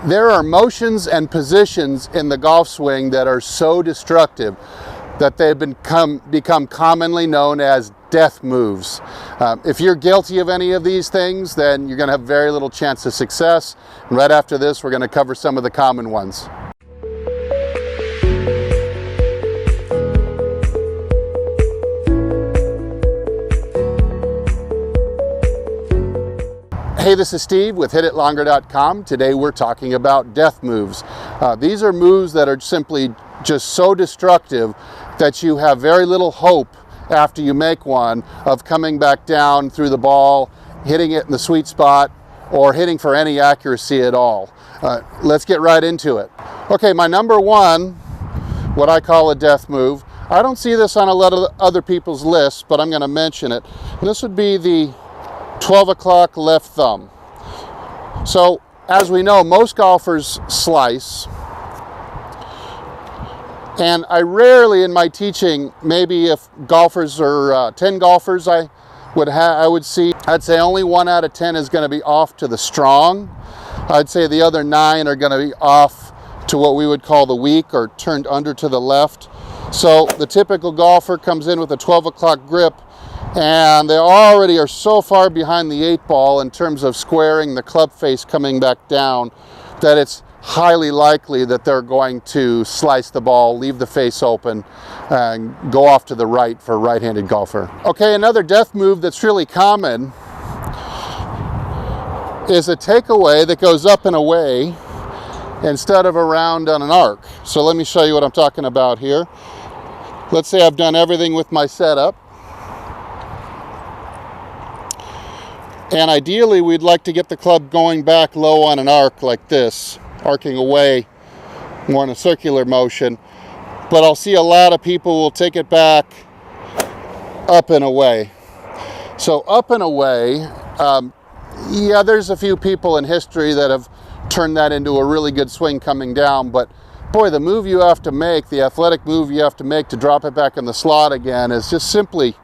There are motions and positions in the golf swing that are so destructive that they've become commonly known as death moves. If you're guilty of any of these things, then you're going to have very little chance of success. And right after this, we're going to cover some of the common ones. Hey, this is Steve with HitItLonger.com. Today we're talking about death moves. These are moves that are simply just so destructive that you have very little hope after you make one of coming back down through the ball, hitting it in the sweet spot, or hitting for any accuracy at all. Let's get right into it. Okay, my number one, what I call a death move. I don't see this on a lot of other people's lists, but I'm going to mention it. And this would be the 12 o'clock left thumb. So, as we know, most golfers slice. And I rarely in my teaching, maybe if golfers are 10 golfers I'd say only 1 out of 10 is going to be off to the strong. I'd say the other 9 are going to be off to what we would call the weak or turned under to the left. So the typical golfer comes in with a 12 o'clock grip and they already are so far behind the 8 ball in terms of squaring the club face coming back down that it's highly likely that they're going to slice the ball, leave the face open, and go off to the right for a right-handed golfer. Okay, another death move that's really common is a takeaway that goes up and away instead of around on an arc. So let me show you what I'm talking about here. Let's say I've done everything with my setup. And ideally, we'd like to get the club going back low on an arc like this, arcing away more in a circular motion. But I'll see a lot of people will take it back up and away. So up and away, yeah, there's a few people in history that have turned that into a really good swing coming down. But boy, the move you have to make, the athletic move you have to make to drop it back in the slot again is just simply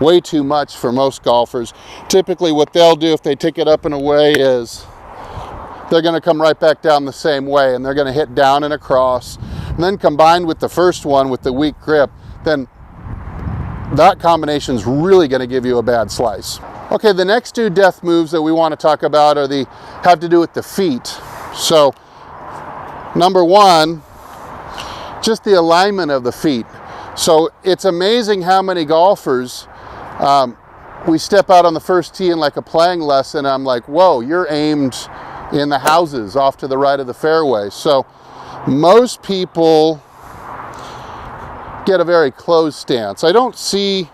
way too much for most golfers. Typically what they'll do if they take it up and away is they're going to come right back down the same way and they're going to hit down and across. And then combined with the first one with the weak grip, then that combination is really going to give you a bad slice. Okay, the next 2 death moves that we want to talk about have to do with the feet. So number 1, just the alignment of the feet. So it's amazing how many golfers we step out on the first tee in like a playing lesson. I'm like, whoa, you're aimed in the houses off to the right of the fairway. So most people get a very closed stance. I don't see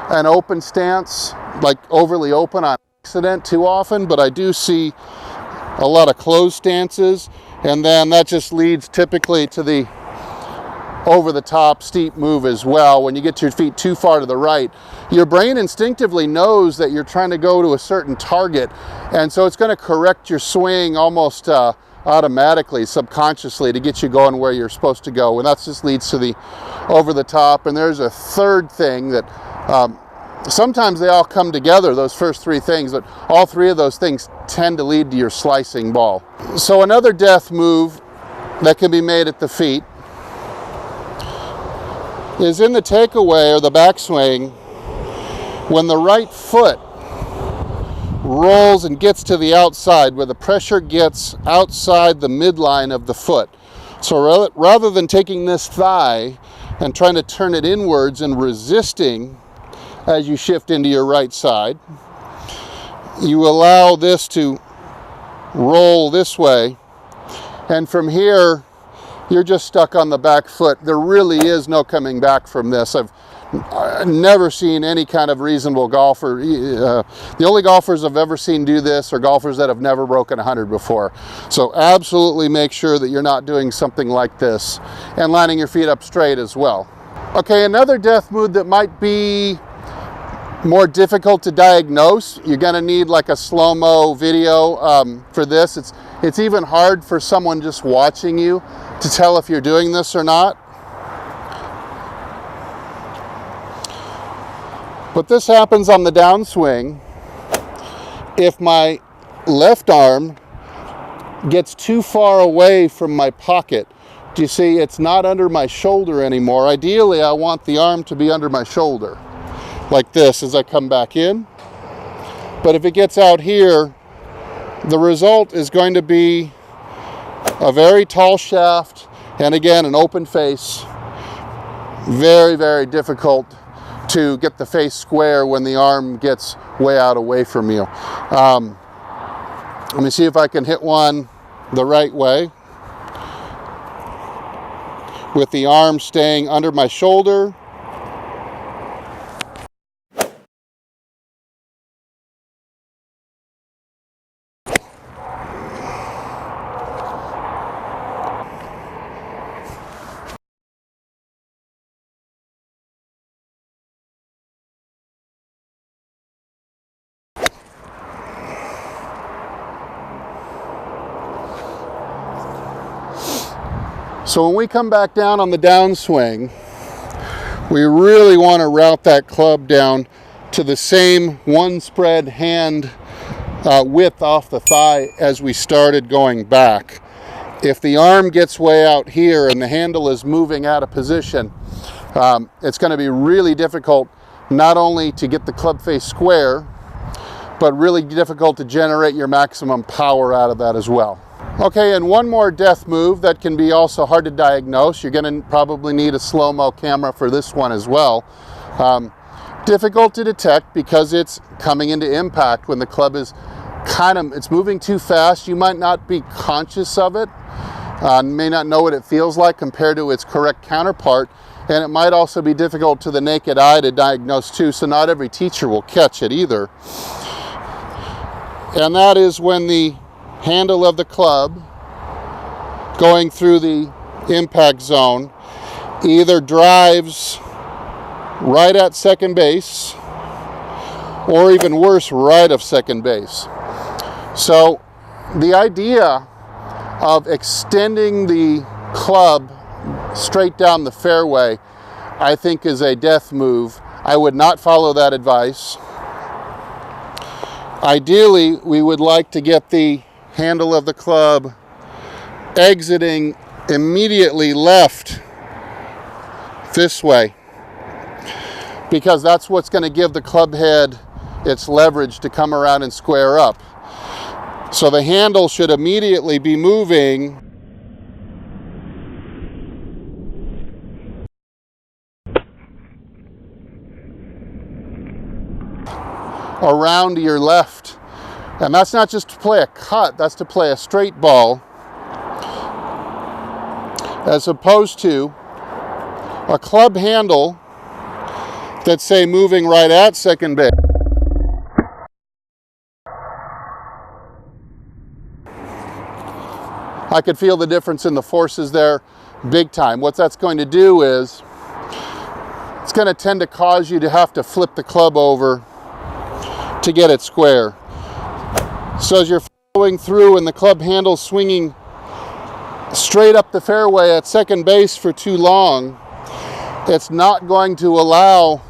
an open stance, like overly open on accident too often, but I do see a lot of closed stances. And then that just leads typically to the over the top steep move as well. When you get your feet too far to the right, your brain instinctively knows that you're trying to go to a certain target, and so it's going to correct your swing almost automatically, subconsciously, to get you going where you're supposed to go. And that just leads to the over the top. And there's a third thing that sometimes they all come together, those first 3 things, but all 3 of those things tend to lead to your slicing ball. So another death move that can be made at the feet is in the takeaway or the backswing when the right foot rolls and gets to the outside, where the pressure gets outside the midline of the foot. So rather than taking this thigh and trying to turn it inwards and resisting as you shift into your right side, you allow this to roll this way, and from here you're just stuck on the back foot. There really is no coming back from this. I've never seen any kind of reasonable golfer. The only golfers I've ever seen do this are golfers that have never broken 100 before. So absolutely make sure that you're not doing something like this, and lining your feet up straight as well. Okay, another death move that might be more difficult to diagnose. You're going to need like a slow-mo video for this. It's even hard for someone just watching you to tell if you're doing this or not. But this happens on the downswing if my left arm gets too far away from my pocket. Do you see, it's not under my shoulder anymore. Ideally, I want the arm to be under my shoulder, like this as I come back in. But if it gets out here, the result is going to be a very tall shaft, and again, an open face. Very, very difficult to get the face square when the arm gets way out away from you. Let me see if I can hit one the right way, with the arm staying under my shoulder. So when we come back down on the downswing, we really want to route that club down to the same one spread hand width off the thigh as we started going back. If the arm gets way out here and the handle is moving out of position, it's going to be really difficult not only to get the club face square, but really difficult to generate your maximum power out of that as well. Okay, and one more death move that can be also hard to diagnose. You're going to probably need a slow-mo camera for this one as well. Difficult to detect because it's coming into impact when the club is it's moving too fast. You might not be conscious of it, may not know what it feels like compared to its correct counterpart, and it might also be difficult to the naked eye to diagnose too, so not every teacher will catch it either. And that is when the handle of the club going through the impact zone either drives right at second base, or even worse, right of second base. So the idea of extending the club straight down the fairway, I think, is a death move. I would not follow that advice. Ideally, we would like to get the handle of the club exiting immediately left this way, because that's what's going to give the club head its leverage to come around and square up. So the handle should immediately be moving around to your left. And that's not just to play a cut, that's to play a straight ball, as opposed to a club handle that's, say, moving right at second base. I could feel the difference in the forces there big time. What that's going to do is it's going to tend to cause you to have to flip the club over to get it square. So as you're following through and the club handle swinging straight up the fairway at second base for too long, it's not going to allow,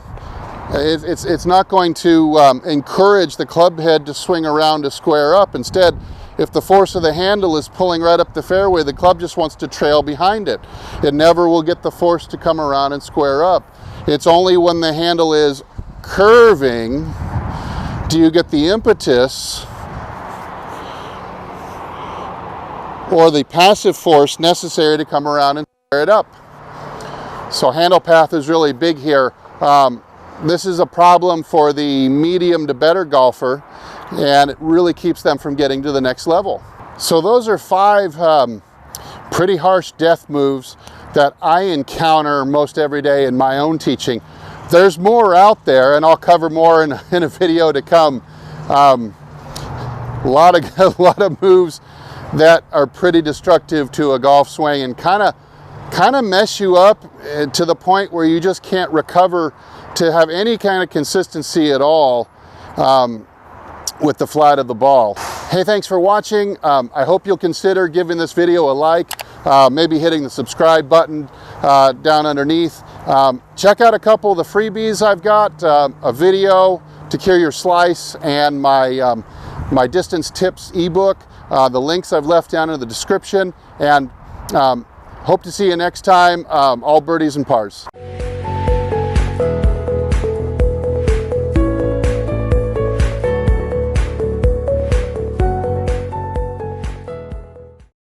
it's not going to encourage the club head to swing around to square up. Instead, if the force of the handle is pulling right up the fairway, the club just wants to trail behind it. It never will get the force to come around and square up. It's only when the handle is curving do you get the impetus or the passive force necessary to come around and square it up. So handle path is really big here. This is a problem for the medium to better golfer, and it really keeps them from getting to the next level. So those are 5 pretty harsh death moves that I encounter most every day in my own teaching. There's more out there, and I'll cover more in a video to come. A lot of moves that are pretty destructive to a golf swing and kind of mess you up to the point where you just can't recover to have any kind of consistency at all with the flight of the ball. Hey, thanks for watching. I hope you'll consider giving this video a like, maybe hitting the subscribe button down underneath. Check out a couple of the freebies I've got, a video to cure your slice and my distance tips ebook. The links I've left down in the description, and hope to see you next time. All birdies and pars.